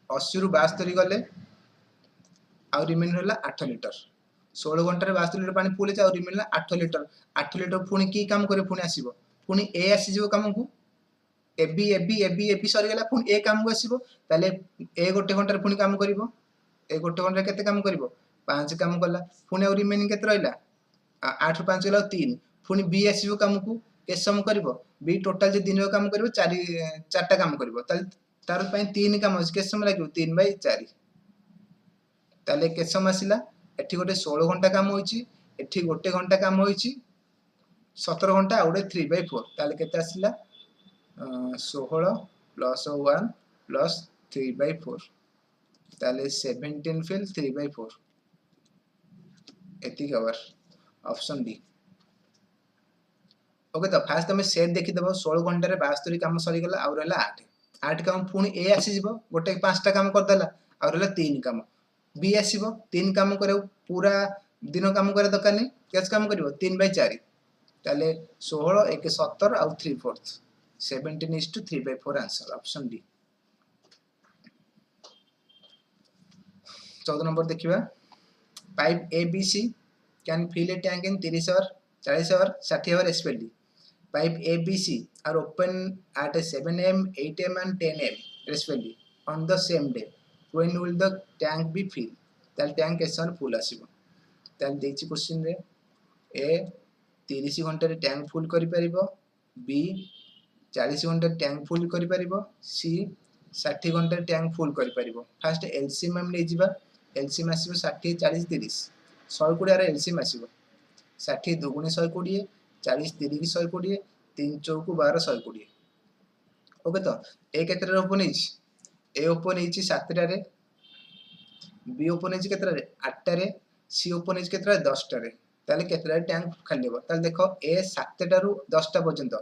80 रु 72 गले आ रिमेनिंग रहला 8 लीटर। 16 घंटा रे 72 लीटर पानी फुल हे आ रिमेनिंग 8 लीटर। 8 लीटर पुनी की काम करे पुनी आसीबो, पुनी ए आसी जिवो काम को एबी सरी गला पुनी ए काम को आसीबो। ताले ए गोटे घंटा रे पुनी काम करिवो, ए गोटे घंटा रे केते काम करिवो 5 काम करला, पुनी आ रिमेनिंग केते रहला 8 रु 5 गला 3, पुनी बी आसीबो काम को के सम करिवो, बी टोटल जे दिन काम करिवो 4 4टा काम करिवो। ताले तार पई 3 काम के सम लागिवो 3/4। ताले के सम आसिला एठी गोटे 16 घंटा काम होईची, एठी गोटे घंटा काम होईची 17 घंटा आउडे 3/4। ताले केते आसिला 16 प्लस 1 प्लस 3/4 ताले 17 फिल 3/4 एति कवर ऑप्शन डी। ओके तो फास्ट तमे सेट देखि दबो 16 घंटा रे 72 काम सरी गला आ रहला 8 8 काम पुनी ए आसी जिवो गोटे 5टा काम कर देला आ रहला 3 काम, बी आसीबो 3 काम करे पूरा दिन काम करे दरकार नै केस काम करिवो 3/4 ताले 16 1 17 आ 3/4 17:3/4 आंसर ऑप्शन डी। 14 नंबर देखिबा pipe ABC can fill a tank in 30 hour 40 hour 60 hour respectively. Pipe ABC are open at 7 am 8 am and 10 am respectively on the same day. When will the tank be filled? ताल tank केसन full आसीबो। ताल देछि question रे ए 30 घंटा रे tank full करि परिबो, B 40 घंटा tank full करि परिबो, सी 60 घंटा टैंक फुल करि परिबो। फर्स्ट एलसीएम हम ले जिबा, एलसीएम आसीबो 60 40 30 120 रे एलसीएम आसीबो 60 दुगुनी 120 40 3 की 120 3 चौकु 12 120। ओके तो ए केतरा रे ओपन हिच ए ओपन हिच 7 टा रे, बी ओपन हिच केतरा रे 8 टा रे, सी ओपन हिच केतरा रे 10 टा रे। ताले केतरा रे टैंक खाली हो ताले देखो ए 7 टा रु 10 टा पर्यंत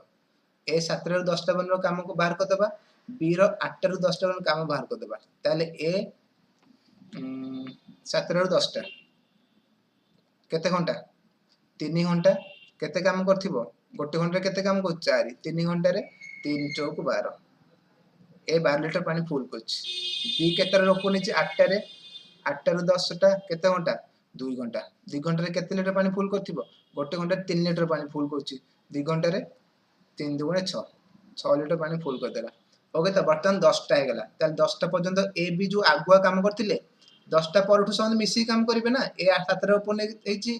ए 7 टा रु 10 टा पर्यंत काम को बाहर कर देबा, बी रो 8 टा रु 10 टा पर्यंत काम बाहर कर देबा। ताले ए 7 टा रु 10 टा केते घंटा 3 घंटा केते काम करथिबो गोटे घंटा केते काम को 4 3 घंटा रे 3 चौक 12 ए 12 लीटर पानी फुल करछि। बी केते रे ओपन हिच 8 टा रे 8 टा रु 10 टा केते घंटा 2 घंटा 2 घंटा रे केते लीटर पानी फुल करथिबो गोटे घंटे 3 लिटर पानी फुल करुच्ची 2 घंटे 3 दुगुणे 6 लिटर पानी फुल करदेला ओके तो बर्तमान 10टा हो गला 10टा पर्यंत ए बी जो आगुआ काम करथिले 10टा परठू सब मिसी काम करेंगे ना ए 7 ओपन होती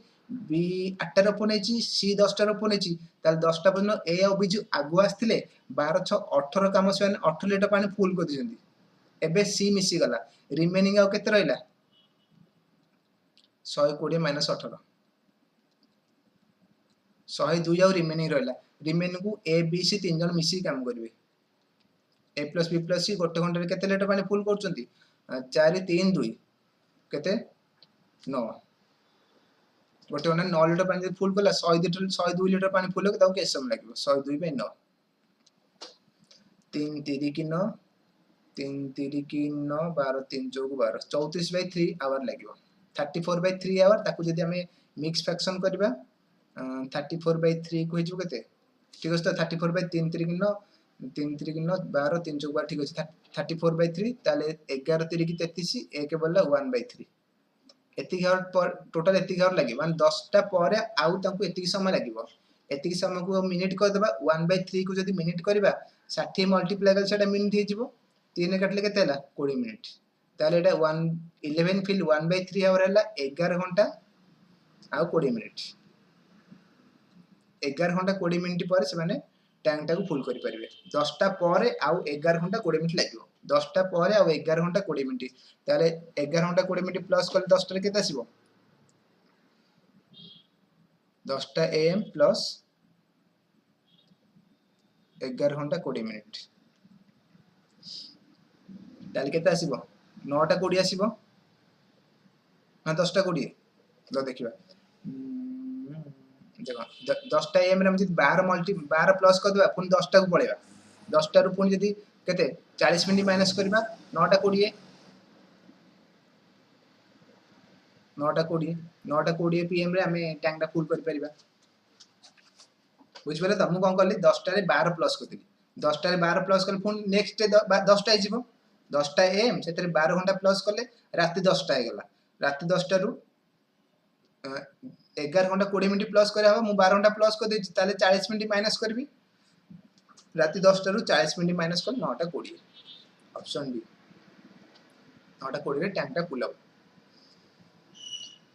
बी 8 ओपन होती सी 10 ओपन होती 10टा पर्यंत ए और बी जो आगुआ आसते 12 6 18 काम से 18 लिटर पानी फुल कर दी एबे सी मिसी गला रिमेनिंग आउ केते रहिला 120 माइनस 18 102 आउ रिमेनिंग रहिला रिमेनिंग को ए बी सी तीन जन मिसी काम करेंगे ए प्लस बी प्लस सी गोटे घंटे केते लिटर पानी फुल करछंती 4 3 2 केते 9 गोटे घंटे 9 लिटर पानी फुल कला 102 लिटर पानी फुल हो केते समय लागिवो 102 पे 9 3 3 की 9 3 3 की 9 12 3 चौक 12 34/3 आवर लगे 34/3 आवर ताकू जदि हमें मिक्स फ्रैक्शन करबा 34/3 को हिजु केते ठीक है तो 34/3 3 की 9 3 3 की 9 12 3 चौक 12 ठीक है 34/3 ताले 11 3 की 33 1 बोला 1/3 एति घर पर टोटल एति घर लगे मान 10टा पर आउ तांको एति समय लागिवो एति समय को मिनिट कर देबा 1/3 को जदि मिनिट करबा 60 मल्टीप्लाई कर सेटा मिनिट हे जिवो 3 काटले केते हला 20 मिनिट ताले एटा 1 11 फिल 1/3 आवर हला 11 घंटा आउ 20 मिनिट 11 घंटा 20 मिनिट पर से माने टैंक टाको फुल करि परिबे 10टा पर आउ 11 घंटा 20 मिनिट लागिवो 10टा पर आउ 11 घंटा 20 मिनिट ताले 11 घंटा 20 मिनिट प्लस कर 10टा रे केते आसीबो 10टा एएम प्लस 11 घंटा 20 मिनिट ताले केते आसीबो 9टा 20 आसीबो ना 10टा 20 लो देखिबा देखो 10टा एएम रे हम जदी 12 प्लस कर देबा पुनी 10टा को पळेबा 10टा रु पुनी जदी केते 40 मिनिट माइनस करबा 9टा 20 9टा 20 पीएम रे हमें टैंक टा फुल कर परिबा बुझ पले त मु कोन करली 10टा रे 12 प्लस करली 10टा रे 12 प्लस कर पुनी नेक्स्ट डे 10टा हे जिवो 10टा एएम सेतरे 12 घंटा प्लस करले राती 10टा हे गला राती 10टा रु 11 घंटा 20 मिनिट प्लस करे हबो मु 12 घंटा प्लस कर देछि ताले 40 मिनिट माइनस करबी राती 10टा रु 40 मिनिट माइनस कर 9टा 20 ऑप्शन बी 9टा 20 रे टैंक टा फुल हो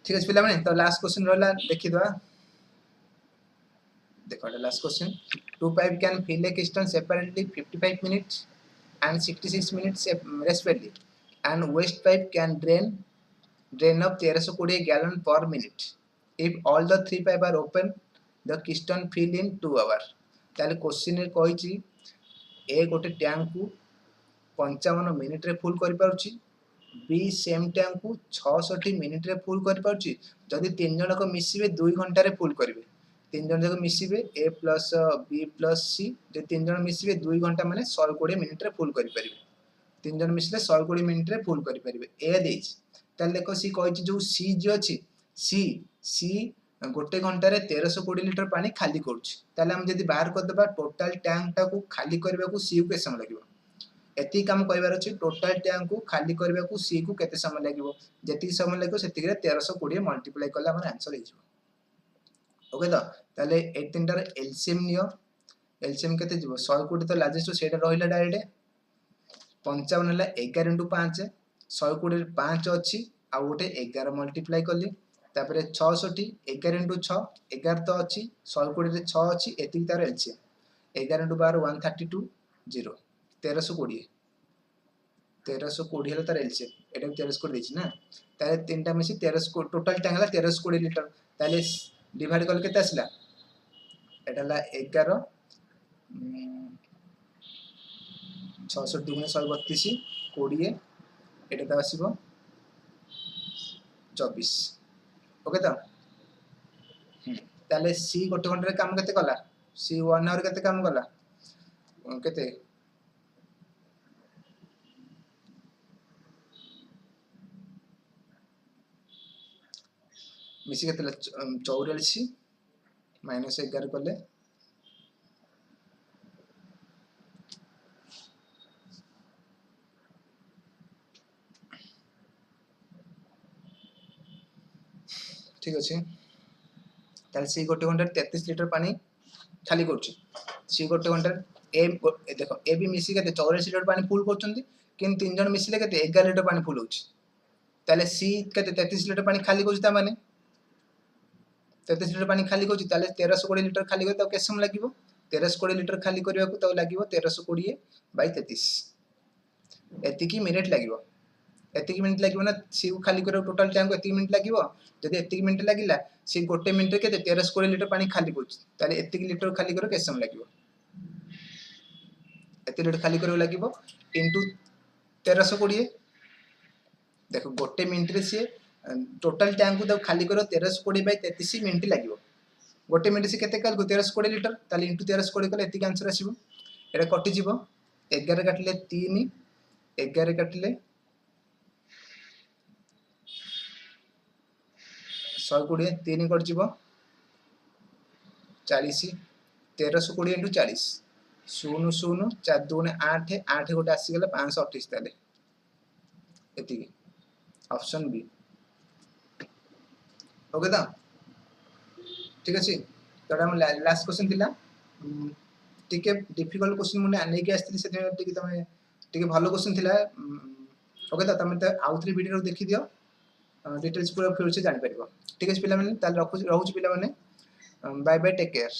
ठीक है पिला माने तो लास्ट क्वेश्चन रहला देखि दवा देखो last question two pipe can fill a piston separately 55 minutes and 66 minutes respectively and waste pipe can drain of 1320 gallon per minute if all the three pipe are open the piston fill in 2 hours ताले question रे कहिची ए गोटे tank को 55 minute रे फुल करि पाउची B same tank को 66 minute रे फुल करि पाउची जदि तीन जन को मिसिबे 2 घंटा रे फुल करिवे तीन जन जक मिसिबे ए प्लस बी प्लस सी जे तीन जन मिसिबे 2 घंटा माने 120 मिनिट रे फुल करि परिबे तीन जन मिसले 120 मिनिट रे फुल करि परिबे ए देछि ताले देखो सी कहिछि जो सी जे अछि सी गोटे घंटा रे 1320 लिटर पानी खाली करूछि ताले हम जदि बाहर कर देबा टोटल टैंक टा को खाली करबा को सी को समय लागिवो एती काम कइबार अछि टोटल टैंक को खाली करबा को सी को केते समय लागिवो जेती समय लागिवो सेती रे 1320 मल्टीप्लाई करला हमर आंसर हे जिवो ओके तो ताले ए तीनटार एलसीएम नियो एलसीएम केते जिवो 120 तो लार्जेस्ट सेटा रहिला डायरेक्ट 55 हला 11 * 5 120 रे 5 अछि आ गोटे 11 मल्टीप्लाई करली तापरे 66 11 * 6 11 तो अछि 120 रे 6 अछि एती तार एलसीएम 11 * 12 132 0 1320 1320 हला तार एलसीएम एटा 1320 देछि ना ताले तीनटा मिसी 1320 टोटल टैंक हला 1320 लिटर ताले डिवाइड करले केते आसिला एटा हला 11 66 दुगुणे 132 20 एटा त आसीबो 24 ओके तो ताले सी गोटे घंटा रे काम केते कला सी 1 आवर केते काम कला केते मिसी केते 84 माइनस 11 करले ठीक अछि ताले सी गोटे घंटा 33 लिटर पानी खाली करूची सी गोटे घंटा ए देखो ए भी मिसी के 84 लिटर पानी फुल करछंती किन तीन जन मिसिले के 11 लिटर पानी फुल होची ताले सी के 33 लिटर पानी खाली करूची ता माने 33 लिटर पानी खाली करूची ताले 1320 लिटर खाली करे तो केस समय लागिवो 1320 लिटर खाली करिया को तो लागिवो 1320 बाय 33 एतिकी मिनिट लागिवो एतिकी मिनिट लागिवो ना सी को खाली करे टोटल टैंक एतिकी मिनिट लागिवो जदि एतिकी मिनिट लागिला सी गोटे मिनिट के 1320 लिटर पानी खाली करूची ताले एतिकी लिटर खाली करे केस समय लागिवो एतिकी लिटर खाली करे लागिवो इनटू 1320 देखो गोटे मिनिट रे सी टोटल टैंक को खाली करो 1320 बाय 33 मिनिट लागिवो गोटे मिनिट से केते काल को 1320 लिटर ताले इनटू 1320 कले एतिकी आंसर आसीबो एटा कटि जीवो 11 काटले 3 11 काटले 120 3 कट जीवो 40 1320 इनटू 40 0 0 4 2 8 8 गोटे आसी गले 528 ताले एतिकी ऑप्शन बी ओके दा ठीक अछि तोडा हम लास्ट क्वेश्चन थिला टिके डिफिकल्ट क्वेश्चन मुने आने के आस्थिली से टिके तमे टिके भालो क्वेश्चन थिला ओके दा तमे त आउथरी वीडियो देखि दियो डिटेल्स पूरा फिर से जानि परिबो ठीक अछि पिला माने ताल रहउछ पिला माने बाय बाय टेक केयर